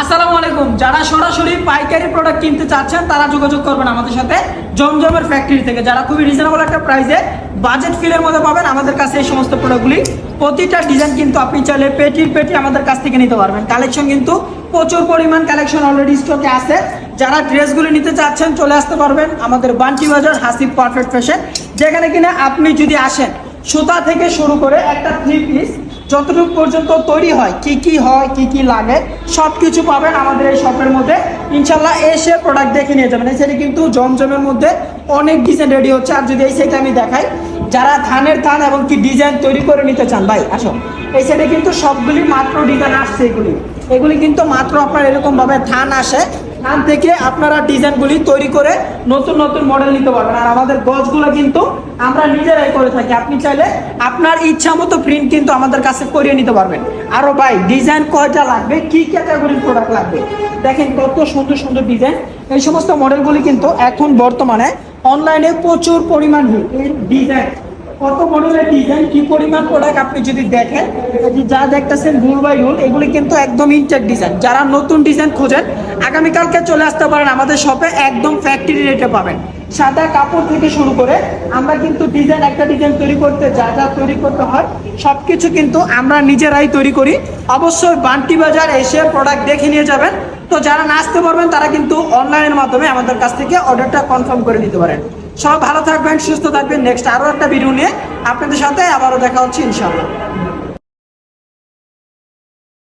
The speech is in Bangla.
আসসালামু আলাইকুম। যারা সরাসরি পাইকারি প্রোডাক্ট কিনতে চাচ্ছেন তারা যোগাযোগ করবেন আমাদের সাথে জমজমের ফ্যাক্টরি থেকে, যারা খুবই রিজনেবল একটা প্রাইসে বাজেট ফিলের মধ্যে পাবেন আমাদের কাছে এই সমস্ত প্রোডাক্টগুলি। প্রতিটা ডিজাইন কিন্তু আপনি চাইলে পেটির পেটি আমাদের কাছ থেকে নিতে পারবেন। কালেকশন কিন্তু প্রচুর পরিমাণ কালেকশন অলরেডি স্টকে আছে। যারা ড্রেসগুলি নিতে চাচ্ছেন চলে আসতে পারবেন আমাদের বান্টি বাজার হাসিব পারফেক্ট ফ্যাশন, যেখানে কিনা আপনি যদি আসেন সুতা থেকে শুরু করে একটা 3 পিস যতটুকু পর্যন্ত তৈরি হয়, কি কি লাগে সব কিছু পাবেন আমাদের এই শপের মধ্যে। ইনশাল্লাহ এসে প্রোডাক্ট দেখে নিয়ে যাবেন। এই সাইডে কিন্তু জমজমের মধ্যে অনেক ডিজাইন রেডি হচ্ছে। আর যদি এই সাইডে আমি দেখাই, যারা ধানের থান এবং কি ডিজাইন তৈরি করে নিতে চান ভাই আসো, এই সাইডে কিন্তু সবগুলি মাত্র ডিজাইন আসছে। এগুলি কিন্তু মাত্র আপনার এরকমভাবে থান আসে, থান থেকে আপনারা ডিজাইনগুলি তৈরি করে নতুন নতুন মডেল নিতে পারবেন। আর আমাদের গজগুলো কিন্তু আমরা নিজেরাই করে থাকি। আপনি চাইলে আপনার ইচ্ছা মতো প্রিন্ট কিন্তু আমাদের কাছে করিয়ে নিতে পারবেন। আরও ভাই ডিজাইন কয়টা লাগবে, কি ক্যাটাগরির প্রোডাক্ট লাগবে, দেখেন কত সুন্দর সুন্দর ডিজাইন। এই সমস্ত মডেলগুলি কিন্তু এখন বর্তমানে অনলাইনে প্রচুর পরিমাণ এই ডিজাইন, কত মডেলের ডিজাইন, কি পরিমাণ প্রোডাক্ট আপনি যদি দেখেন, যা দেখতেছেন রুল বাই রুল, এগুলি কিন্তু একদম ইনটেক ডিজাইন। যারা নতুন ডিজাইন খোঁজেন আগামীকালকে চলে আসতে পারেন আমাদের শপে, একদম ফ্যাক্টরি রেটে পাবেন। সাদা কাপড় থেকে শুরু করে আমরা কিন্তু ডিজাইন, একটা ডিজাইন তৈরি করতে যা যা তৈরি করতে হয় সবকিছু কিন্তু আমরা নিজেরাই তৈরি করি। অবশ্যই বান্টি বাজার এসে প্রোডাক্ট দেখে নিয়ে যাবেন। তো যারা না আসতে পারবেন তারা কিন্তু অনলাইনের মাধ্যমে আমাদের কাছ থেকে অর্ডারটা কনফার্ম করে নিতে পারেন। সবাই ভালো থাকবেন, সুস্থ থাকবেন। নেক্সট আরও একটা ভিডিও নিয়ে আপনাদের সাথে আবারও দেখা হচ্ছে ইনশাআল্লাহ।